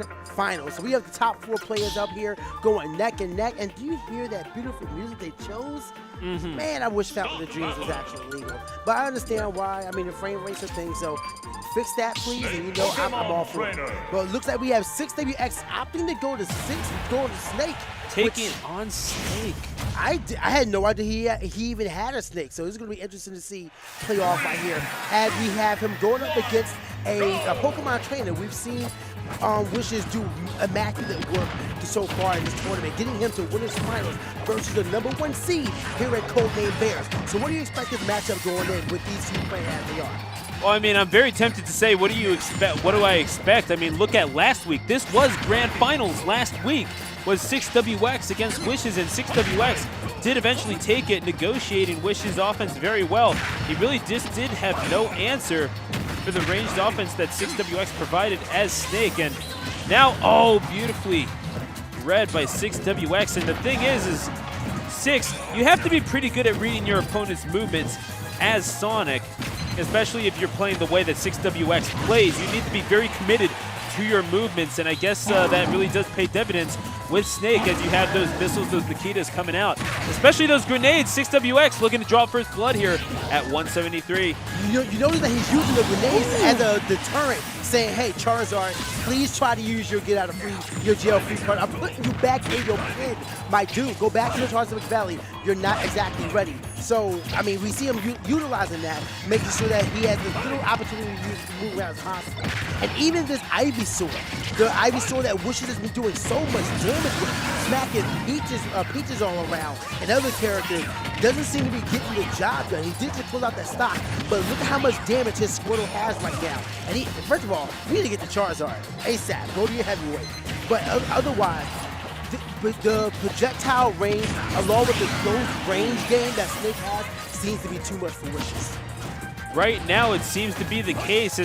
grand final. So we have the top 4 players up here going neck and neck. And do you hear that beautiful music they chose? Man, I wish Fountain of Dreams was actually legal. But I understand why. I mean, the frame rates are things, so fix that, please, and you know I'm all for it. But it looks like we have 6WX opting to go to 6, going to Snake. Taking on Snake. I had no idea he even had a Snake, so this is going to be interesting to see play off right here. As we have him going up against a Pokemon trainer. We've seen Wishes do immaculate work so far in this tournament, getting him to winners finals versus the #1 seed here at Codename Bears. So what do you expect this matchup going in with these two playing as they are? Well, I mean, I'm very tempted to say, what do you expect? What do I expect? I mean, look at last week. This was grand finals last week. Was 6WX against Wishes, and 6WX did eventually take it, negotiating Wishes' offense very well. He really just did have no answer for the ranged offense that 6WX provided as Snake. And now, oh, beautifully read by 6WX. And the thing is 6, you have to be pretty good at reading your opponent's movements as Sonic, especially if you're playing the way that 6WX plays. You need to be very committed to your movements, and I guess that really does pay dividends with Snake as you have those missiles, those Nikitas coming out, especially those grenades. 6WX looking to draw first blood here at 173. You notice that he's using the grenades as a deterrent, saying, hey, Charizard, please try to use your get out of your jail free card. I'm putting you back in your pin, my dude. Go back to the Charizard Valley. You're not exactly ready. So, I mean, we see him utilizing that, making sure that he has a little opportunity to move around as possible. And even this Ivysaur, the Ivysaur that Wishes has been doing so much damage with, smacking Peaches all around, and other characters, doesn't seem to be getting the job done. He did just pull out that stock, but look at how much damage his Squirtle has right now. And first of all, we need to get the Charizard ASAP. Go to your heavyweight. But otherwise, the projectile range, along with the close range game that Snake has, seems to be too much for Wishes. Right now, it seems to be the case,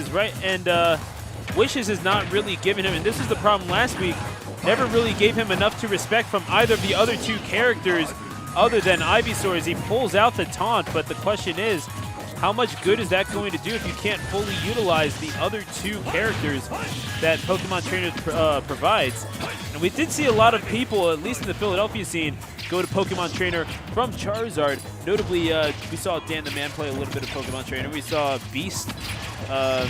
Wishes is not really giving him, and this is the problem last week, never really gave him enough to respect from either of the other two characters other than Ivysaur as he pulls out the taunt. But the question is, how much good is that going to do if you can't fully utilize the other two characters that Pokemon Trainer provides? And we did see a lot of people, at least in the Philadelphia scene, go to Pokemon Trainer from Charizard. Notably, we saw Dan the Man play a little bit of Pokemon Trainer. We saw Beast. A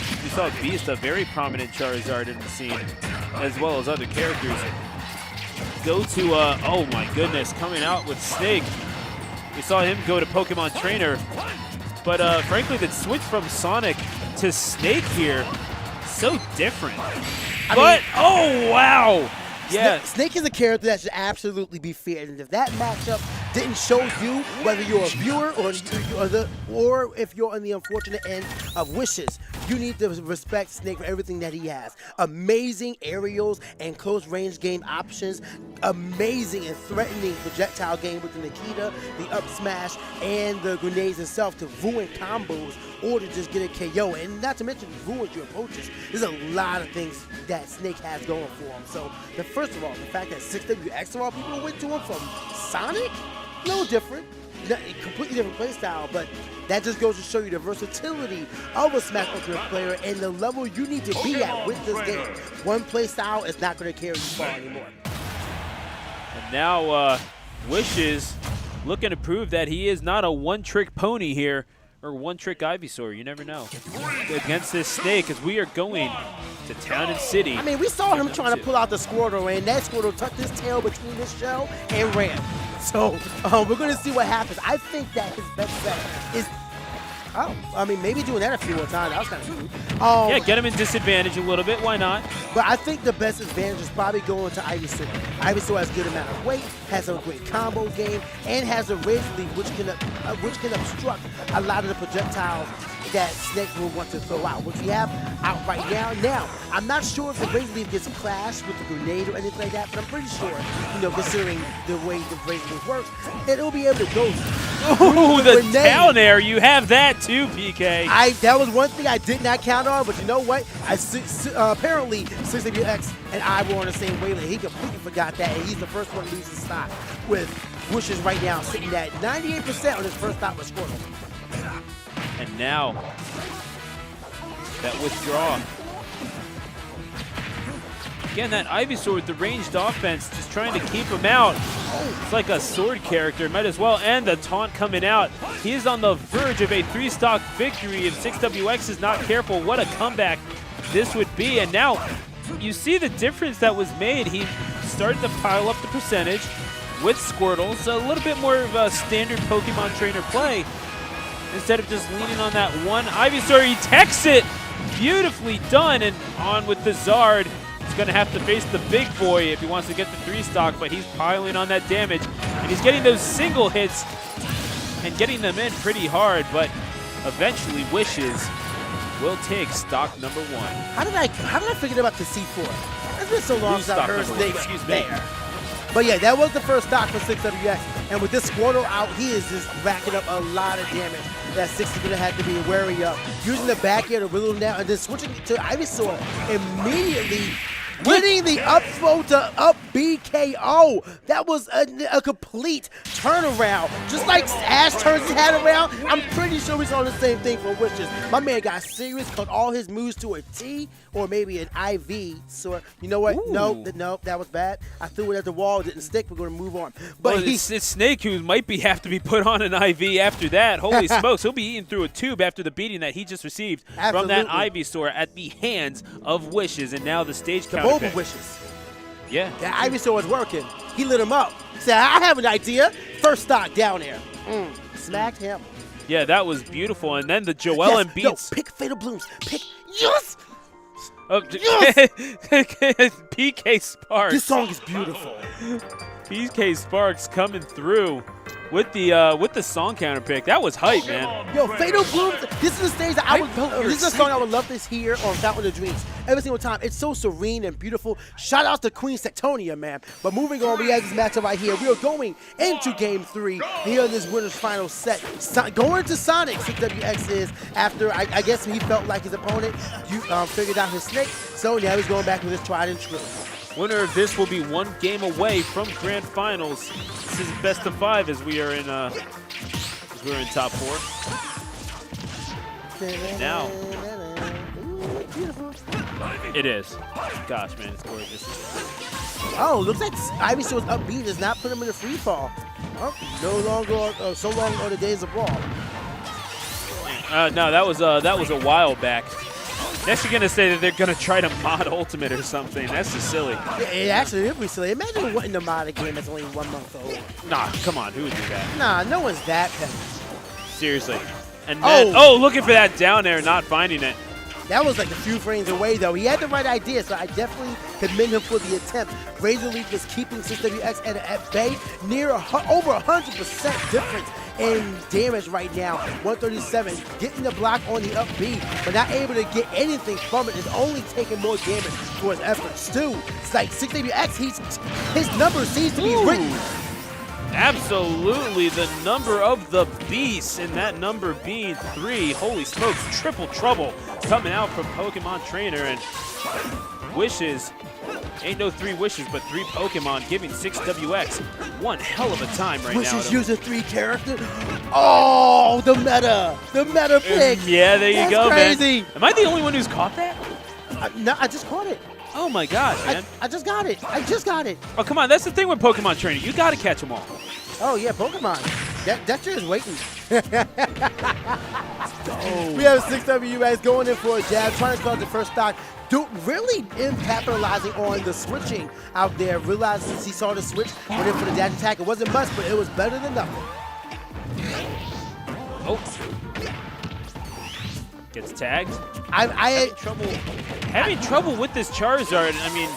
very prominent Charizard in the scene, as well as other characters. Go to, oh my goodness, coming out with Snake. We saw him go to Pokemon Trainer. But frankly, the switch from Sonic to Snake here, so different. Oh, wow. Yeah. Snake is a character that should absolutely be feared, and if that matchup didn't show you, whether you're a viewer or if you're on the unfortunate end of Wishes, you need to respect Snake for everything that he has. Amazing aerials and close range game options, amazing and threatening projectile game with the Nikita, the up smash, and the grenades itself to ruin combos or to just get a KO. And not to mention ruins your approaches. There's a lot of things that Snake has going for him. So first of all, the fact that 6WX of all people went to him from Sonic, no different. Completely different play style, but that just goes to show you the versatility of a Smash Ultimate player and the level you need to be at with this game. One play style is not going to carry you far anymore. And now Wishes looking to prove that he is not a one-trick pony here, or one-trick Ivysaur. You never know. Against this Snake, as we are going to Town and City. I mean, we saw him trying to pull out the Squirtle, and that Squirtle tucked his tail between his shell and ran. So we're going to see what happens. I think that his best bet is, maybe doing that a few more times. That was kind of cool. Yeah, get him in disadvantage a little bit. Why not? But I think the best advantage is probably going to Ivysaur. Ivysaur has a good amount of weight, has a great combo game, and has a Razor Leaf, which can obstruct a lot of the projectiles that Snake will want to throw out, which we have out right now. Now, I'm not sure if the Razor Leaf gets clashed with the grenade or anything like that, but I'm pretty sure, considering the way the Razor Leaf works, that it'll be able to go. Oh, the down air. You have that too, PK. That was one thing I did not count on, but you know what? Apparently, 6WX and I were on the same wavelength. He completely forgot that, and he's the first one to lose his stock with Wishes right now sitting at 98% on his first stop with Squirtle. And now, that withdraw. Again, that Ivysaur with the ranged offense, just trying to keep him out. It's like a sword character, might as well. And the taunt coming out. He is on the verge of a 3-stock victory. If 6WX is not careful, what a comeback this would be. And now you see the difference that was made. He started to pile up the percentage with Squirtle. So a little bit more of a standard Pokemon trainer play. Instead of just leaning on that one Ivysaur, he techs it. Beautifully done, and on with the Zard. He's going to have to face the big boy if he wants to get the 3-stock, but he's piling on that damage. And he's getting those single hits and getting them in pretty hard, but eventually Wishes will take stock number 1. How did I forget about the C4? It's been so long since I've heard his name. Excuse me. There. But yeah, that was the first stock for 6WX. And with this Squirtle out, he is just racking up a lot of damage that 6 is going to have to be wary of. Using the back air to whittle him down and then switching to Ivysaur immediately. Winning the up throw to up BKO. That was a complete turnaround. Just like Ash turns his hat around, I'm pretty sure we saw the same thing for Wishes. My man got serious, cut all his moves to a T or maybe an IV. So, you know what? Ooh. No, that was bad. I threw it at the wall, it didn't stick. We're going to move on. But well, it's Snake who might have to be put on an IV after that. Holy smokes, he'll be eating through a tube after the beating that he just received from that Ivysaur at the hands of Wishes. And now the stage counter. Boba Wishes. Yeah. That Ivysaur was working. He lit him up. He said, I have an idea. First stock down there. Smacked him. Yeah, that was beautiful. And then the Joellen beats. Yo, pick Fatal Blooms. Pick. Yes! Yes! PK Sparks. This song is beautiful. PK Sparks coming through with the song counter pick. That was hype, man. Yo, Fatal Blooms. This is the stage that this is a song I would love to hear on Fountain of Dreams every single time. It's so serene and beautiful. Shout out to Queen Sectonia, man. But moving on, we have this matchup right here. We are going into Game 3 here in this winner's final set. Going to Sonic, 6WX is after I guess he felt like his opponent figured out his snake. So now he's going back with his tried and true. Winner of this will be 1 game away from Grand Finals. This is best of 5 as we are in top 4. Now it is. Gosh, man, it's gorgeous. Oh, looks like Ivysaur's upbeat does not put him in a free fall. Oh, no longer so long on the days of Brawl. No, that was a while back. Next, you're gonna say that they're gonna try to mod Ultimate or something. That's just silly. Yeah, it actually would be silly. Imagine wanting to mod a game that's only 1 month old. Nah, come on, who would do that? Nah, no one's that petty. Seriously. And then, looking for that down air, not finding it. That was like a few frames away, though. He had the right idea, so I definitely commend him for the attempt. Razor Leaf is keeping 6WX at bay, near over 100% difference in damage right now. 137, getting the block on the up B, but not able to get anything from it. It's only taking more damage for his efforts, too. It's like 6WX, his number seems to be written. Absolutely, the number of the beast, and that number being 3. Holy smokes, triple trouble coming out from Pokemon Trainer, and Wishes. Ain't no 3 Wishes, but 3 Pokemon giving 6WX one hell of a time right now. Wishes using 3 characters. Oh, the meta pick. Yeah, there you go, crazy. man. Am I the only one who's caught that? No, I just caught it. Oh my gosh, man. I just got it. Oh, come on, that's the thing with Pokemon Trainer. You gotta catch them all. Oh, yeah, Pokemon. That shit is waiting. We have 6WX going in for a jab, trying to start the first stock. Really capitalizing on the switching out there. Realizing he saw the switch, went in for the dash attack. It wasn't much, but it was better than nothing. Oh. Gets tagged. I had having trouble with this Charizard. I mean,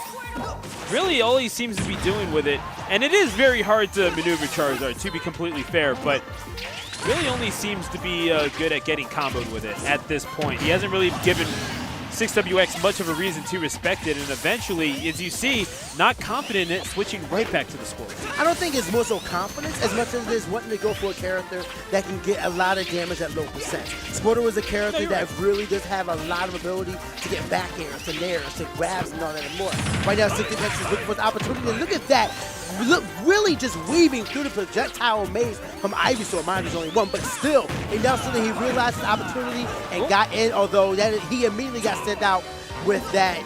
really all he seems to be doing with it, and it is very hard to maneuver Charizard, to be completely fair, but really only seems to be good at getting comboed with it at this point. He hasn't really given 6WX much of a reason to respect it, and eventually, as you see, not confident in it, switching right back to the Squirtle. I don't think it's more so confidence as much as it is wanting to go for a character that can get a lot of damage at low percent. Squirtle is a character that really does have a lot of ability to get back airs, to nairs, to grabs, and all that and more. Right now, 6WX is looking for the opportunity, and look at that. Look, really just weaving through the projectile maze from Ivysaur. Mine is only 1, but still, and now suddenly he realized his opportunity and got in, although he immediately got sent out with that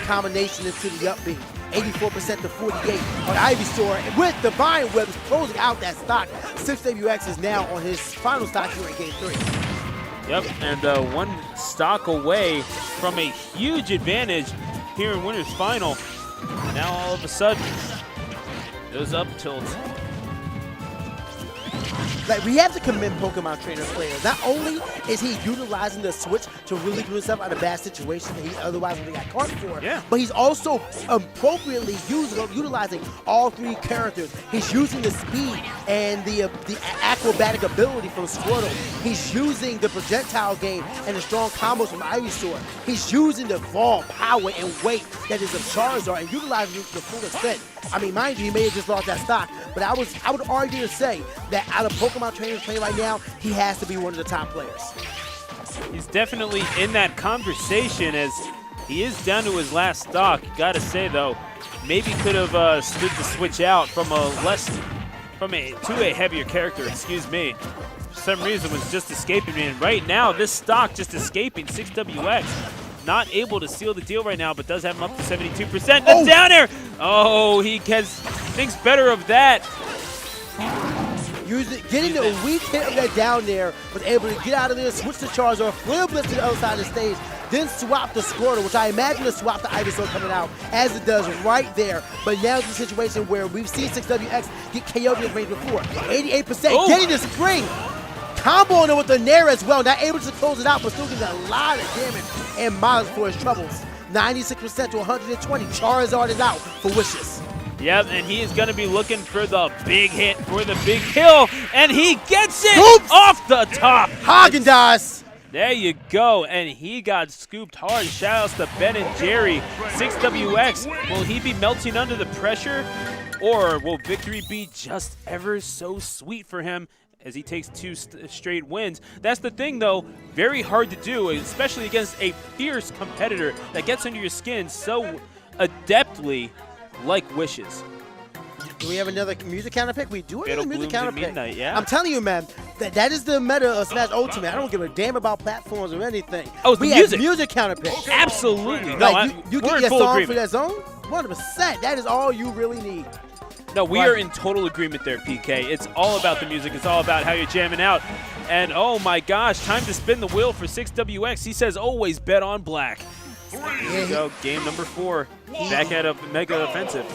combination into the up B. 84% to 48 on Ivysaur with Divine Webs closing out that stock. 6WX is now on his final stock here in Game 3. Yep, and one stock away from a huge advantage here in Winners Final. Now all of a sudden, goes up tilt. Like, we have to commend Pokemon Trainer players. Not only is he utilizing the switch to really get himself out of bad situations that he otherwise would have got caught for, but he's also appropriately utilizing all three characters. He's using the speed and the acrobatic ability from Squirtle. He's using the projectile game and the strong combos from Ivysaur. He's using the raw power and weight that is of Charizard and utilizing it to the full extent. I mean, mind you, he may have just lost that stock, but I would argue to say that out of Pokemon Trainers playing right now, he has to be one of the top players. He's definitely in that conversation as he is down to his last stock. Gotta say though, maybe could have stood the switch out from to a heavier character. Excuse me. For some reason, was just escaping me. And right now, this stock just escaping 6WX. Not able to seal the deal right now, but does have him up to 72%. The down air! Oh, he thinks better of that. Getting the weak hit of that down there, was able to get out of there, switch to Charizard, flare blitz to the other side of the stage, then swap the Squirtle, which I imagine the swap to Ivysaur coming out, as it does right there. But now it's a situation where we've seen 6WX get KO'd in the range before. 88%, getting the spring. Comboing it with the Nair as well, not able to close it out, but still getting a lot of damage and miles for his troubles. 96% to 120. Charizard is out for Wishes. Yep, and he is going to be looking for the big hit, for the big kill, and he gets it off the top. Haagen-Dazs. There you go, and he got scooped hard. Shoutouts to Ben and Jerry. 6WX, will he be melting under the pressure, or will victory be just ever so sweet for him as he takes two straight wins? That's the thing, though, very hard to do, especially against a fierce competitor that gets under your skin so adeptly like Wishes. Do we have another music counter pick? We do have another music counter pick. Midnight, yeah. I'm telling you, man, that is the meta of Smash Ultimate. I don't give a damn about platforms or anything. Oh, it's we the music. have music counter picks. Absolutely. Like, No, you we're get in your full song agreement for that zone? 100%. That is all you really need. No, we are in total agreement there, PK. It's all about the music. It's all about how you're jamming out. And oh my gosh, time to spin the wheel for 6WX. He says always bet on black. Here we go, game number 4. Back at a Mega Offensive.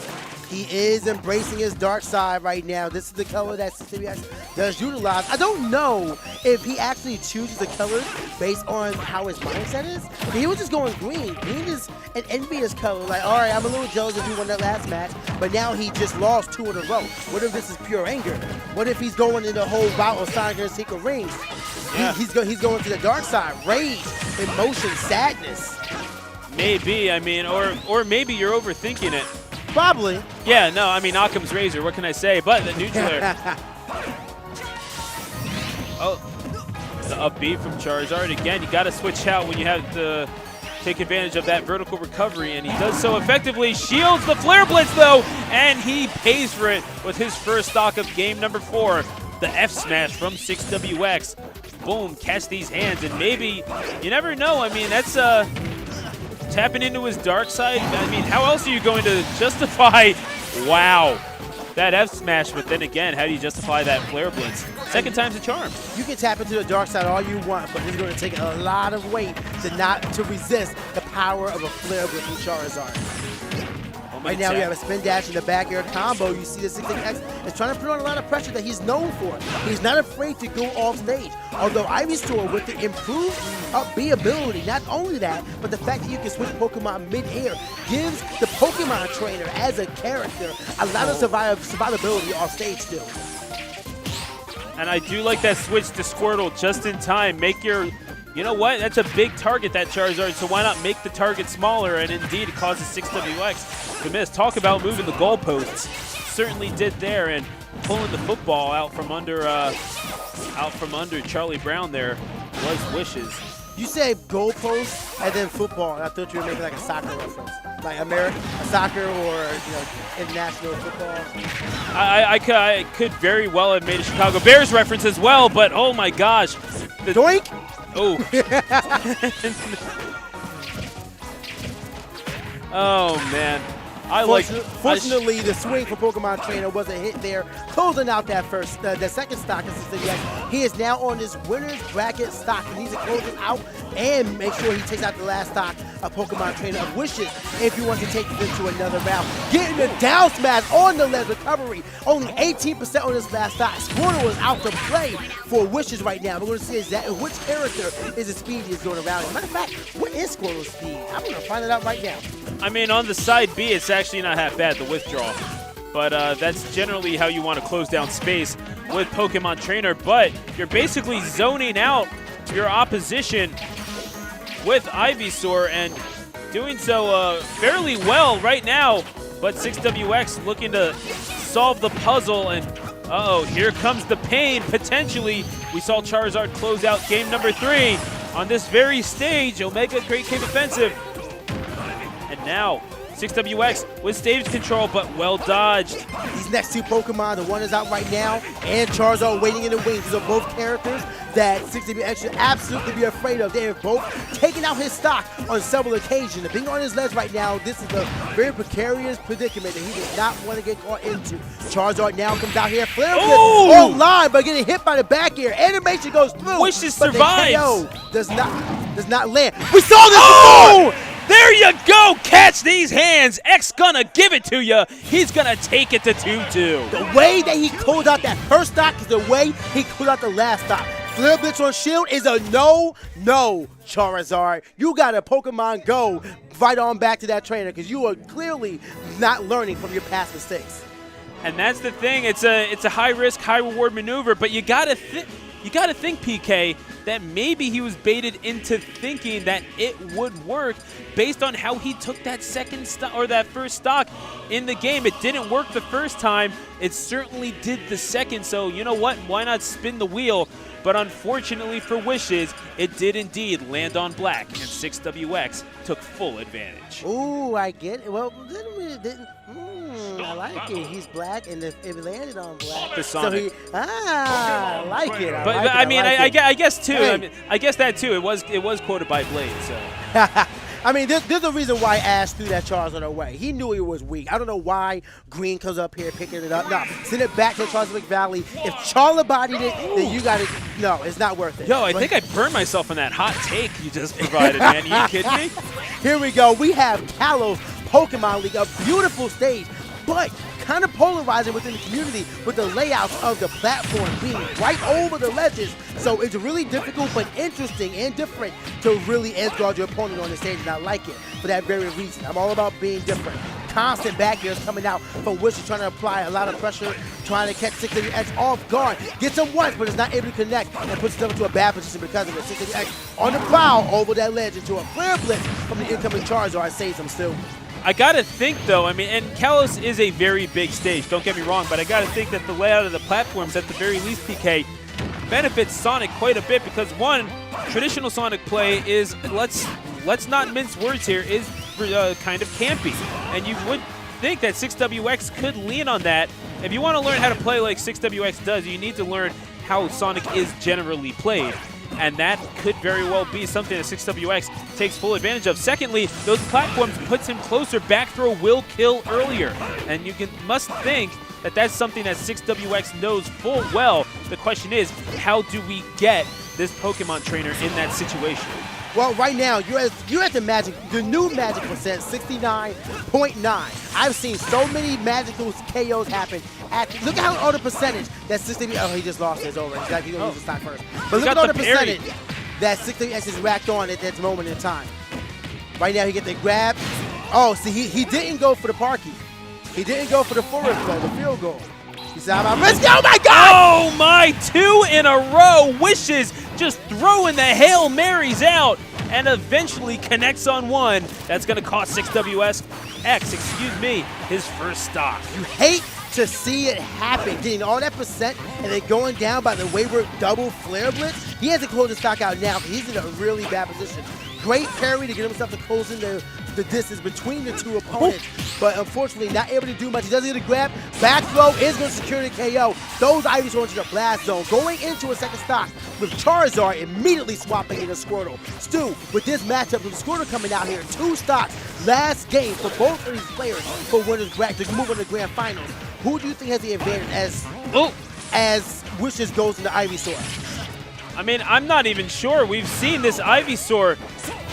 He is embracing his dark side right now. This is the color that 6WX does utilize. I don't know if he actually chooses the color based on how his mindset is. He was just going green. Green is an envious color. Like, all right, I'm a little jealous that you won that last match, but now he just lost 2 in a row. What if this is pure anger? What if he's going in the whole route of Sonic and Secret Rings? Yeah. He's going to the dark side. Rage, emotion, sadness. Maybe, I mean, or maybe you're overthinking it. Probably. Yeah, no, I mean, Occam's razor, what can I say? But the neutral air. The up B from Charizard. Again, you got to switch out when you have to take advantage of that vertical recovery, and he does so effectively. Shields the Flare Blitz, though, and he pays for it with his first stock of game number 4. The F Smash from 6WX. Boom, catch these hands, and maybe, you never know. I mean, that's tapping into his dark side. I mean, how else are you going to justify, wow, that F Smash? But then again, how do you justify that Flare Blitz? Second time's a charm. You can tap into the dark side all you want, but it's going to take a lot of weight to resist the power of a Flare Blitz from Charizard. Right now, we have a spin dash in the back air combo. You see the 6WX is trying to put on a lot of pressure that he's known for. He's not afraid to go off stage. Although Ivysaur, with the improved up B ability, not only that, but the fact that you can switch Pokemon mid-air gives the Pokemon trainer as a character a lot of survivability off stage still. And I do like that switch to Squirtle just in time. Make your... You know what? That's a big target, that Charizard, so why not make the target smaller? And indeed, it causes 6WX to miss. Talk about moving the goalposts. Certainly did there, and pulling the football out from under Charlie Brown there was Wishes. You say goalposts and then football, and I thought you were making like a soccer reference. Like a soccer or international football. I could very well have made a Chicago Bears reference as well, but oh my gosh. Doink! Oh. Oh, man. Fortunately, the swing for Pokemon Trainer wasn't hit there, closing out that the second stock. He is now on this winner's bracket stock. He needs to close it out and make sure he takes out the last stock of Pokemon Trainer of Wishes if he wants to take this to another round. Getting the down smash on the ledge recovery. Only 18% on this last stock. Squirtle is out to play for Wishes right now. We're going to see exactly which character is the speediest going around. As a matter of fact, what is Squirtle's speed? I'm going to find it out right now. I mean, on the side B, it's actually not half bad, the withdrawal. But that's generally how you want to close down space with Pokemon Trainer. But you're basically zoning out your opposition with Ivysaur and doing so fairly well right now. But 6WX looking to solve the puzzle. And, uh-oh, here comes the pain, potentially. We saw Charizard close out game number 3 on this very stage. Omega Great Cave Offensive. And now, 6WX with stage control, but well dodged. These next two Pokemon, the one is out right now, and Charizard waiting in the wings. These are both characters that 6WX should absolutely be afraid of. They have both taken out his stock on several occasions. Being on his ledge right now, this is a very precarious predicament that he does not want to get caught into. Charizard now comes out here, flare online, but getting hit by the back air. Animation goes through. Wishes survives. KO does not land. We saw this before! There you go! Catch these hands! X gonna give it to you. He's gonna take it to 2-2. The way that he closed out that first stock is the way he closed out the last stock. Flare Blitz on Shield is a no, Charizard. You got a Pokemon Go right on back to that trainer because you are clearly not learning from your past mistakes. And that's the thing. It's a high risk, high reward maneuver, but you gotta think, PK, that maybe he was baited into thinking that it would work based on how he took that that first stock in the game. It didn't work the first time. It certainly did the second. So you know what? Why not spin the wheel? But unfortunately for Wishes, it did indeed land on black, and 6WX took full advantage. Ooh, I get it. Well, I like it. He's black, and it landed on black. The Sonic. So I like it. I guess too. Hey. I mean, I guess that too. It was quoted by Blade. So. I mean, there's a reason why Ash threw that Charizard away. He knew he was weak. I don't know why Green comes up here picking it up. No, send it back to Charizard Valley. If Charla bodied it, then you got to. No, it's not worth it. Yo, I think I burned myself on that hot take you just provided, man. Are you kidding me? Here we go. We have Kalos Pokemon League, a beautiful stage, but kind of polarizing within the community with the layouts of the platform being right over the ledges. So it's really difficult but interesting and different to really edge guard your opponent on the stage, and I like it for that very reason. I'm all about being different. Constant back airs coming out from Wishes, trying to apply a lot of pressure, trying to catch 6WX off guard. Gets him once, but is not able to connect and puts him into a bad position because of it. 6WX on the prowl over that ledge into a flare blitz from the incoming Charizard. Saves him still. I gotta think though, I mean, and Kalos is a very big stage, don't get me wrong, but I gotta think that the layout of the platforms, at the very least, PK, benefits Sonic quite a bit because one, traditional Sonic play is, let's not mince words here, is kind of campy. And you would think that 6WX could lean on that. If you want to learn how to play like 6WX does, you need to learn how Sonic is generally played. And that could very well be something that 6WX takes full advantage of. Secondly, those platforms puts him closer. Back throw will kill earlier. And you must think that that's something that 6WX knows full well. The question is, how do we get this Pokemon trainer in that situation? Well, right now, you're at the new magic percent, 69.9. I've seen so many magical KOs happen. Look at all the percentage that 60. Oh, he just lost it. It's over. He's going to lose the stock first. But look at all the percentage that 6WX is racked on at this moment in time. Right now, he gets the grab. Oh, see, he didn't go for the parky. He didn't go for the forest goal, the field goal. He said, I'm risky. Oh, my God! Oh, my, 2 in a row. Wishes just throwing the Hail Marys out and eventually connects on one. That's going to cost 6WX, his first stock. You hate to see it happen, getting all that percent and then going down by the wayward double flare blitz. He has to close the stock out now because he's in a really bad position. Great parry to get himself to close in the distance between the two opponents, but unfortunately not able to do much. He doesn't get a grab. Back throw is going to secure the KO. Those Ivysaur into the blast zone. Going into a second stock with Charizard immediately swapping into Squirtle. Stu, with this matchup with Squirtle coming out here, 2 stocks, last game for both of these players for winners bracket to move on to the grand finals. Who do you think has the advantage as Wishes goes into Ivysaur? I mean, I'm not even sure. We've seen this Ivysaur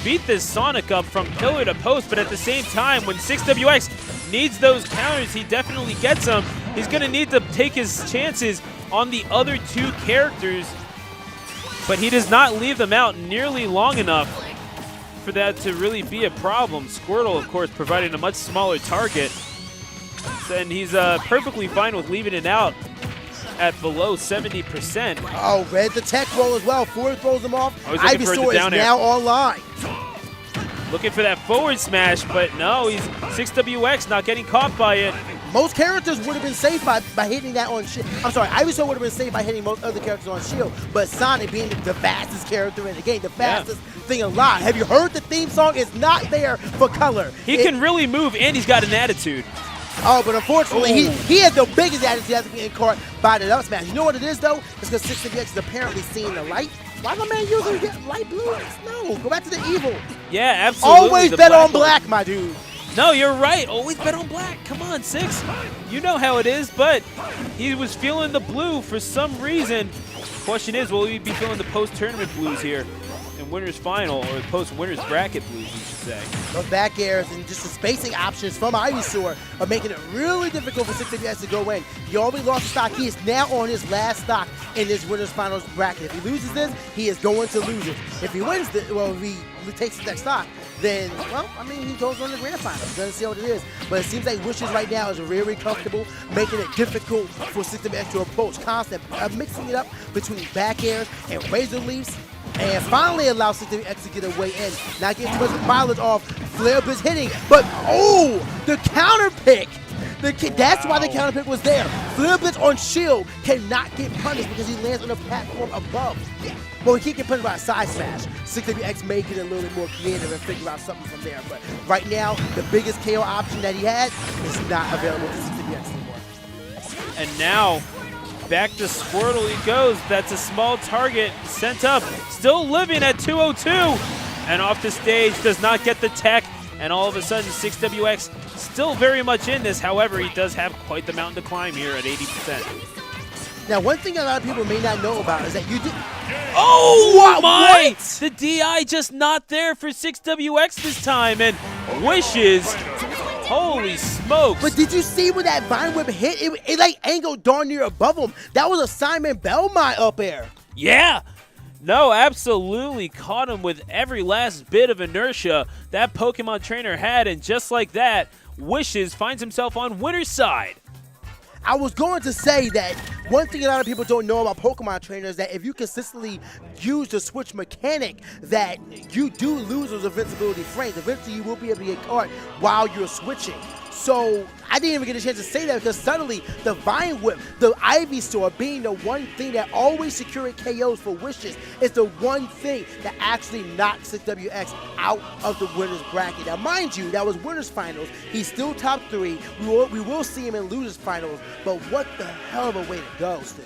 beat this Sonic up from pillar to post, but at the same time, when 6WX needs those counters, he definitely gets them. He's going to need to take his chances on the other 2 characters, but he does not leave them out nearly long enough for that to really be a problem. Squirtle, of course, providing a much smaller target, and he's perfectly fine with leaving it out at below 70%. Oh, read the tech roll as well. Forward throws him off. Ivysaur is now online. Looking for that forward smash, but no, he's 6WX not getting caught by it. Most characters would have been safe by hitting that on shield. I'm sorry, Ivysaur would have been safe by hitting most other characters on shield, but Sonic being the fastest character in the game, the fastest thing alive. Have you heard the theme song? It's not there for color. He can really move, and he's got an attitude. Oh, but unfortunately, he has the biggest attitude after getting caught by the up smash. You know what it is, though? It's because 6WX is apparently seeing the light. Why my man using light blue? No, go back to the evil. Yeah, absolutely. Always bet on black, my dude. No, you're right. Always bet on black. Come on, 6. You know how it is, but he was feeling the blue for some reason. Question is, will he be feeling the post-tournament blues here in Winners Final, or post-Winners Bracket blues, you should say? Those back airs and just the spacing options from Ivysaur are making it really difficult for 6WX to go in. He already lost the stock. He is now on his last stock in this Winners Finals bracket. If he loses this, he is going to lose it. If he wins this, well, if he takes the next stock, then, well, I mean, he goes on the grand finals. Doesn't see what it is. But it seems like Wishes right now is very comfortable, making it difficult for 6WX to approach. Constant mixing it up between back airs and razor leaves, and finally allows 6WX to get away in. Not getting too much mileage off. Flare Blitz hitting, but the counter pick. That's why the counter pick was there. Flare Blitz on shield cannot get punished because he lands on a platform above. Well, he can't get punished by a side smash. 6WX may get a little bit more creative and figure out something from there. But right now, the biggest KO option that he had is not available to 6WX anymore. And now, back to Squirtle he goes. That's a small target sent up. Still living at 202. And off the stage, does not get the tech. And all of a sudden, 6WX still very much in this. However, he does have quite the mountain to climb here at 80%. Now, one thing a lot of people may not know about is that you did... Oh, my! What? The DI just not there for 6WX this time. And Wishes... Holy smokes. But did you see when that Vine Whip hit? It like angled darn near above him. That was a Simon Belmont up air. Yeah. No, absolutely caught him with every last bit of inertia that Pokemon trainer had. And just like that, Wishes finds himself on winner's side. I was going to say that one thing a lot of people don't know about Pokemon trainers is that if you consistently use the switch mechanic, that you do lose those invincibility frames. Eventually, you will be able to get caught while you're switching. So I didn't even get a chance to say that because suddenly the Vine Whip, the Ivysaur being the one thing that always secured KOs for Wishes, is the one thing that actually knocked 6WX out of the winner's bracket. Now, mind you, that was winner's finals. He's still top 3. We will see him in losers finals, but what the hell of a way to go still.